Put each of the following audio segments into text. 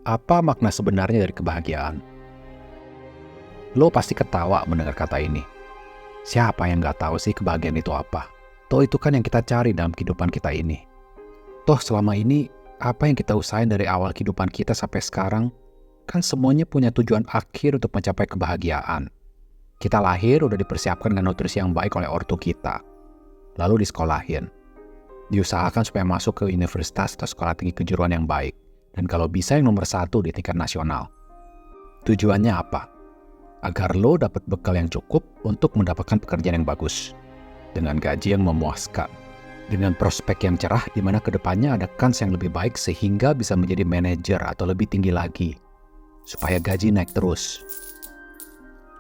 Apa makna sebenarnya dari kebahagiaan? Lo pasti ketawa mendengar kata ini. Siapa yang nggak tahu sih kebahagiaan itu apa? Toh itu kan yang kita cari dalam kehidupan kita ini. Toh selama ini, apa yang kita usahain dari awal kehidupan kita sampai sekarang, kan semuanya punya tujuan akhir untuk mencapai kebahagiaan. Kita lahir udah dipersiapkan dengan nutrisi yang baik oleh ortu kita. Lalu disekolahin. Diusahakan supaya masuk ke universitas atau sekolah tinggi kejuruan yang baik. Dan kalau bisa yang nomor 1 di tingkat nasional. Tujuannya apa? Agar lo dapat bekal yang cukup untuk mendapatkan pekerjaan yang bagus. Dengan gaji yang memuaskan. Dengan prospek yang cerah di mana kedepannya ada kans yang lebih baik sehingga bisa menjadi manajer atau lebih tinggi lagi. Supaya gaji naik terus.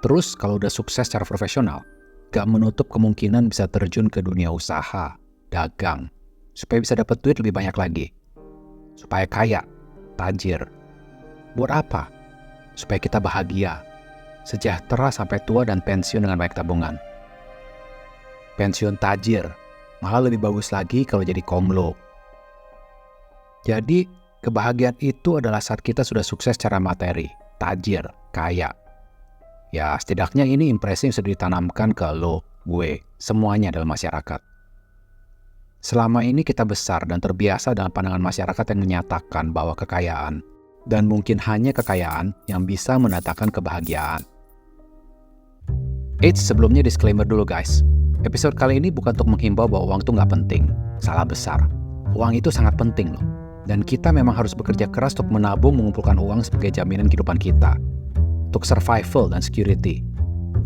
Terus kalau udah sukses secara profesional, gak menutup kemungkinan bisa terjun ke dunia usaha, dagang. Supaya bisa dapat duit lebih banyak lagi. Supaya kaya. Tajir. Buat apa? Supaya kita bahagia, sejahtera sampai tua dan pensiun dengan banyak tabungan. Pensiun tajir, malah lebih bagus lagi kalau jadi komlo. Jadi, kebahagiaan itu adalah saat kita sudah sukses secara materi, tajir, kaya. Ya, setidaknya ini impresi yang sudah ditanamkan ke lo, gue, semuanya dalam masyarakat. Selama ini kita besar dan terbiasa dalam pandangan masyarakat yang menyatakan bahwa kekayaan, dan mungkin hanya kekayaan yang bisa mendatangkan kebahagiaan. Sebelumnya disclaimer dulu guys. Episode kali ini bukan untuk menghimbau bahwa uang itu nggak penting. Salah besar. Uang itu sangat penting loh. Dan kita memang harus bekerja keras untuk menabung mengumpulkan uang sebagai jaminan kehidupan kita. Untuk survival dan security.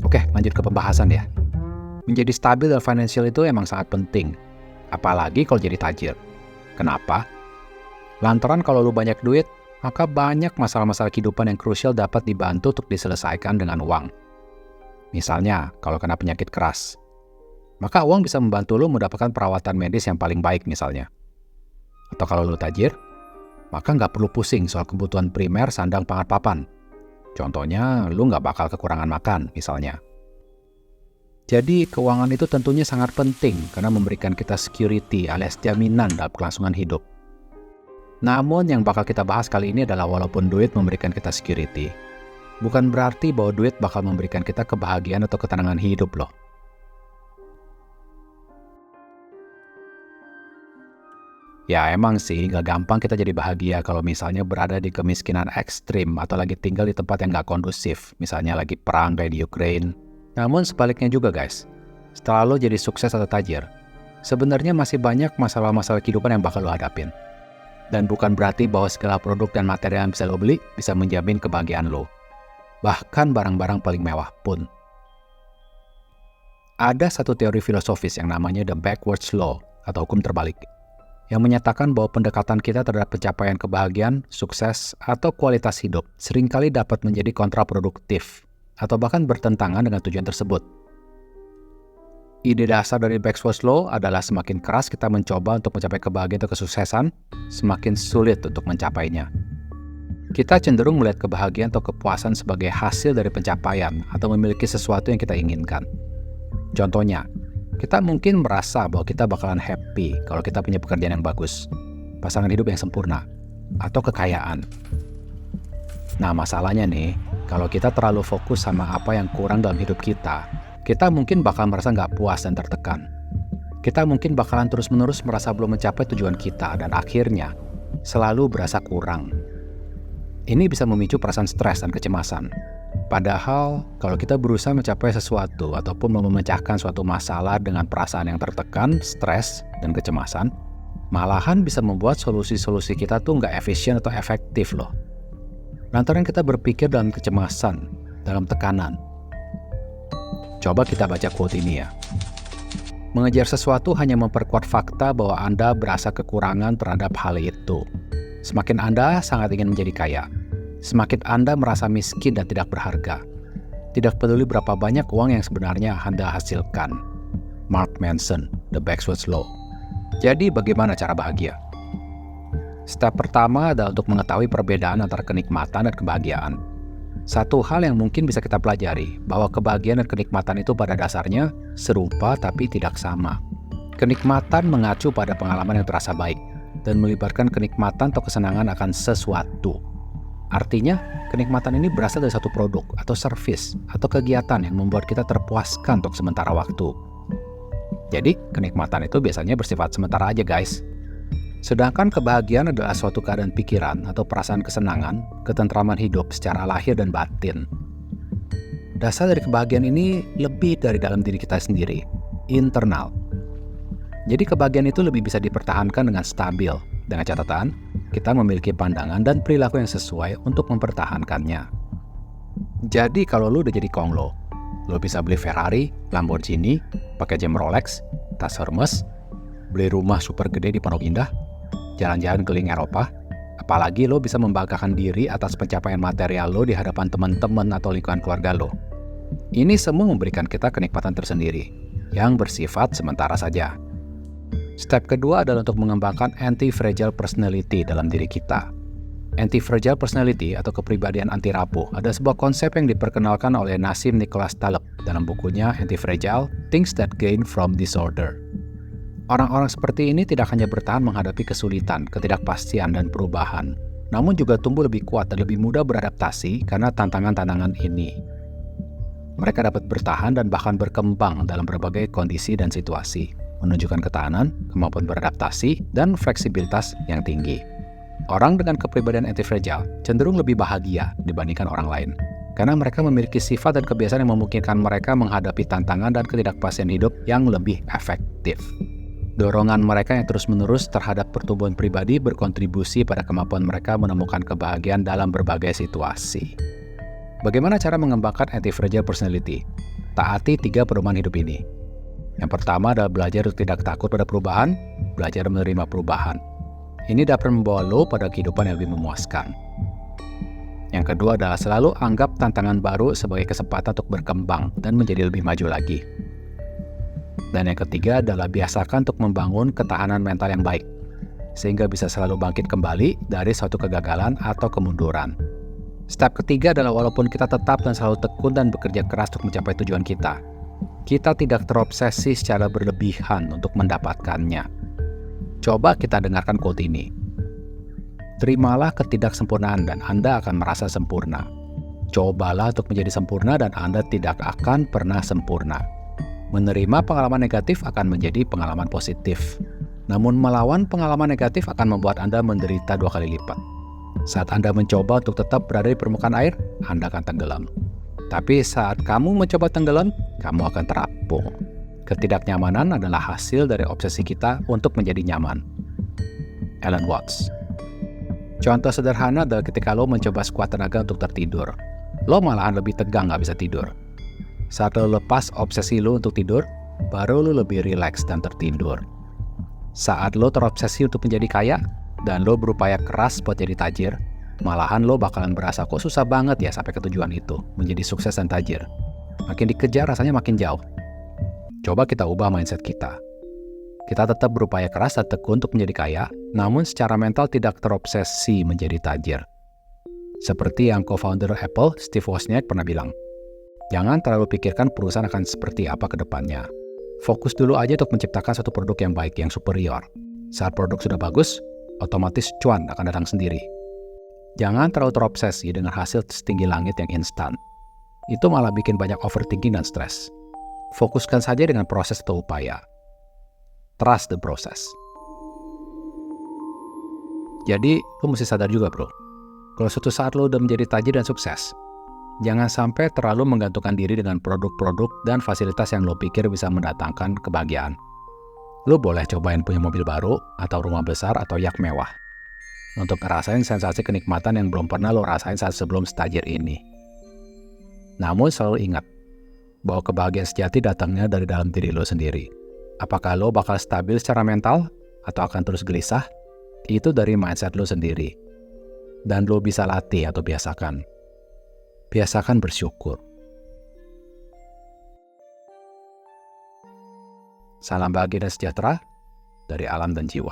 Oke, lanjut ke pembahasan ya. Menjadi stabil dan financial itu emang sangat penting. Apalagi kalau jadi tajir. Kenapa? Lantaran kalau lu banyak duit, maka banyak masalah-masalah kehidupan yang krusial dapat dibantu untuk diselesaikan dengan uang. Misalnya, kalau kena penyakit keras. Maka uang bisa membantu lu mendapatkan perawatan medis yang paling baik misalnya. Atau kalau lu tajir, maka nggak perlu pusing soal kebutuhan primer sandang pangan papan. Contohnya, lu nggak bakal kekurangan makan misalnya. Jadi, keuangan itu tentunya sangat penting karena memberikan kita security alias jaminan dalam kelangsungan hidup. Namun yang bakal kita bahas kali ini adalah walaupun duit memberikan kita security, bukan berarti bahwa duit bakal memberikan kita kebahagiaan atau ketenangan hidup loh. Ya emang sih gak gampang kita jadi bahagia kalau misalnya berada di kemiskinan ekstrim atau lagi tinggal di tempat yang gak kondusif, misalnya lagi perang kayak di Ukraine. Namun sebaliknya juga guys, setelah lo jadi sukses atau tajir, sebenarnya masih banyak masalah-masalah kehidupan yang bakal lo hadapin. Dan bukan berarti bahwa segala produk dan materi yang bisa lo beli bisa menjamin kebahagiaan lo. Bahkan barang-barang paling mewah pun. Ada satu teori filosofis yang namanya The Backwards Law atau hukum terbalik, yang menyatakan bahwa pendekatan kita terhadap pencapaian kebahagiaan, sukses, atau kualitas hidup seringkali dapat menjadi kontraproduktif atau bahkan bertentangan dengan tujuan tersebut. Ide dasar dari Backwards Law adalah semakin keras kita mencoba untuk mencapai kebahagiaan atau kesuksesan, semakin sulit untuk mencapainya. Kita cenderung melihat kebahagiaan atau kepuasan sebagai hasil dari pencapaian atau memiliki sesuatu yang kita inginkan. Contohnya, kita mungkin merasa bahwa kita bakalan happy kalau kita punya pekerjaan yang bagus, pasangan hidup yang sempurna, atau kekayaan. Nah masalahnya nih, kalau kita terlalu fokus sama apa yang kurang dalam hidup kita mungkin bakal merasa nggak puas dan tertekan. Kita mungkin bakalan terus-menerus merasa belum mencapai tujuan kita dan akhirnya selalu berasa kurang. Ini bisa memicu perasaan stres dan kecemasan. Padahal kalau kita berusaha mencapai sesuatu ataupun memecahkan suatu masalah dengan perasaan yang tertekan, stres, dan kecemasan, malahan bisa membuat solusi-solusi kita tuh nggak efisien atau efektif loh. Lantaran kita berpikir dalam kecemasan, dalam tekanan. Coba kita baca quote ini ya. Mengejar sesuatu hanya memperkuat fakta bahwa Anda berasa kekurangan terhadap hal itu. Semakin Anda sangat ingin menjadi kaya, semakin Anda merasa miskin dan tidak berharga. Tidak peduli berapa banyak uang yang sebenarnya Anda hasilkan. Mark Manson, The Backwards Law. Jadi bagaimana cara bahagia? Step pertama adalah untuk mengetahui perbedaan antara kenikmatan dan kebahagiaan. Satu hal yang mungkin bisa kita pelajari, bahwa kebahagiaan dan kenikmatan itu pada dasarnya serupa tapi tidak sama. Kenikmatan mengacu pada pengalaman yang terasa baik, dan melibatkan kenikmatan atau kesenangan akan sesuatu. Artinya, kenikmatan ini berasal dari satu produk atau service atau kegiatan yang membuat kita terpuaskan untuk sementara waktu. Jadi, kenikmatan itu biasanya bersifat sementara aja guys. Sedangkan kebahagiaan adalah suatu keadaan pikiran atau perasaan kesenangan, ketentraman hidup secara lahir dan batin. Dasar dari kebahagiaan ini lebih dari dalam diri kita sendiri, internal. Jadi kebahagiaan itu lebih bisa dipertahankan dengan stabil, dengan catatan kita memiliki pandangan dan perilaku yang sesuai untuk mempertahankannya. Jadi kalau lu udah jadi konglo, lu bisa beli Ferrari, Lamborghini, pakai jam Rolex, tas Hermes, beli rumah super gede di Pondok Indah, jalan-jalan keliling Eropa, apalagi lo bisa membanggakan diri atas pencapaian material lo di hadapan teman-teman atau lingkungan keluarga lo. Ini semua memberikan kita kenikmatan tersendiri, yang bersifat sementara saja. Step kedua adalah untuk mengembangkan anti-fragile personality dalam diri kita. Anti-fragile personality atau kepribadian anti rapuh adalah sebuah konsep yang diperkenalkan oleh Nassim Nicholas Taleb dalam bukunya Anti-Fragile: Things That Gain from Disorder. Orang-orang seperti ini tidak hanya bertahan menghadapi kesulitan, ketidakpastian, dan perubahan, namun juga tumbuh lebih kuat dan lebih mudah beradaptasi karena tantangan-tantangan ini. Mereka dapat bertahan dan bahkan berkembang dalam berbagai kondisi dan situasi, menunjukkan ketahanan, kemampuan beradaptasi, dan fleksibilitas yang tinggi. Orang dengan kepribadian anti-fragile cenderung lebih bahagia dibandingkan orang lain, karena mereka memiliki sifat dan kebiasaan yang memungkinkan mereka menghadapi tantangan dan ketidakpastian hidup yang lebih efektif. Dorongan mereka yang terus-menerus terhadap pertumbuhan pribadi berkontribusi pada kemampuan mereka menemukan kebahagiaan dalam berbagai situasi. Bagaimana cara mengembangkan anti-fragile personality? Taati 3 pedoman hidup ini. Yang pertama adalah belajar untuk tidak takut pada perubahan, belajar menerima perubahan. Ini dapat membawa lo pada kehidupan yang lebih memuaskan. Yang kedua adalah selalu anggap tantangan baru sebagai kesempatan untuk berkembang dan menjadi lebih maju lagi. Dan yang ketiga adalah biasakan untuk membangun ketahanan mental yang baik, sehingga bisa selalu bangkit kembali dari suatu kegagalan atau kemunduran. Step ketiga adalah walaupun kita tetap dan selalu tekun dan bekerja keras untuk mencapai tujuan kita tidak terobsesi secara berlebihan untuk mendapatkannya. Coba kita dengarkan quote ini. Terimalah ketidaksempurnaan dan Anda akan merasa sempurna. Cobalah untuk menjadi sempurna dan Anda tidak akan pernah sempurna. Menerima pengalaman negatif akan menjadi pengalaman positif. Namun melawan pengalaman negatif akan membuat Anda menderita 2 kali lipat. Saat Anda mencoba untuk tetap berada di permukaan air, Anda akan tenggelam. Tapi saat kamu mencoba tenggelam, kamu akan terapung. Ketidaknyamanan adalah hasil dari obsesi kita untuk menjadi nyaman. Alan Watts. Contoh sederhana adalah ketika lo mencoba sekuat tenaga untuk tertidur. Lo malahan lebih tegang gak bisa tidur. Saat lo lepas obsesi lo untuk tidur, baru lo lebih rileks dan tertidur. Saat lo terobsesi untuk menjadi kaya, dan lo berupaya keras buat jadi tajir, malahan lo bakalan berasa kok susah banget ya sampai ke tujuan itu, menjadi sukses dan tajir. Makin dikejar rasanya makin jauh. Coba kita ubah mindset kita. Kita tetap berupaya keras dan tekun untuk menjadi kaya, namun secara mental tidak terobsesi menjadi tajir. Seperti yang co-founder Apple, Steve Wozniak pernah bilang, jangan terlalu pikirkan perusahaan akan seperti apa ke depannya. Fokus dulu aja untuk menciptakan suatu produk yang baik, yang superior. Saat produk sudah bagus, otomatis cuan akan datang sendiri. Jangan terlalu terobsesi dengan hasil setinggi langit yang instan. Itu malah bikin banyak overthinking dan stres. Fokuskan saja dengan proses atau upaya. Trust the process. Jadi, lo mesti sadar juga bro, kalau suatu saat lo udah menjadi tajir dan sukses, jangan sampai terlalu menggantungkan diri dengan produk-produk dan fasilitas yang lo pikir bisa mendatangkan kebahagiaan. Lo boleh cobain punya mobil baru, atau rumah besar, atau yacht mewah, untuk ngerasain sensasi kenikmatan yang belum pernah lo rasain saat sebelum setajir ini. Namun selalu ingat, bahwa kebahagiaan sejati datangnya dari dalam diri lo sendiri. Apakah lo bakal stabil secara mental, atau akan terus gelisah? Itu dari mindset lo sendiri. Dan lo bisa latih atau biasakan. Biasakan bersyukur. Salam bahagia dan sejahtera dari alam dan jiwa.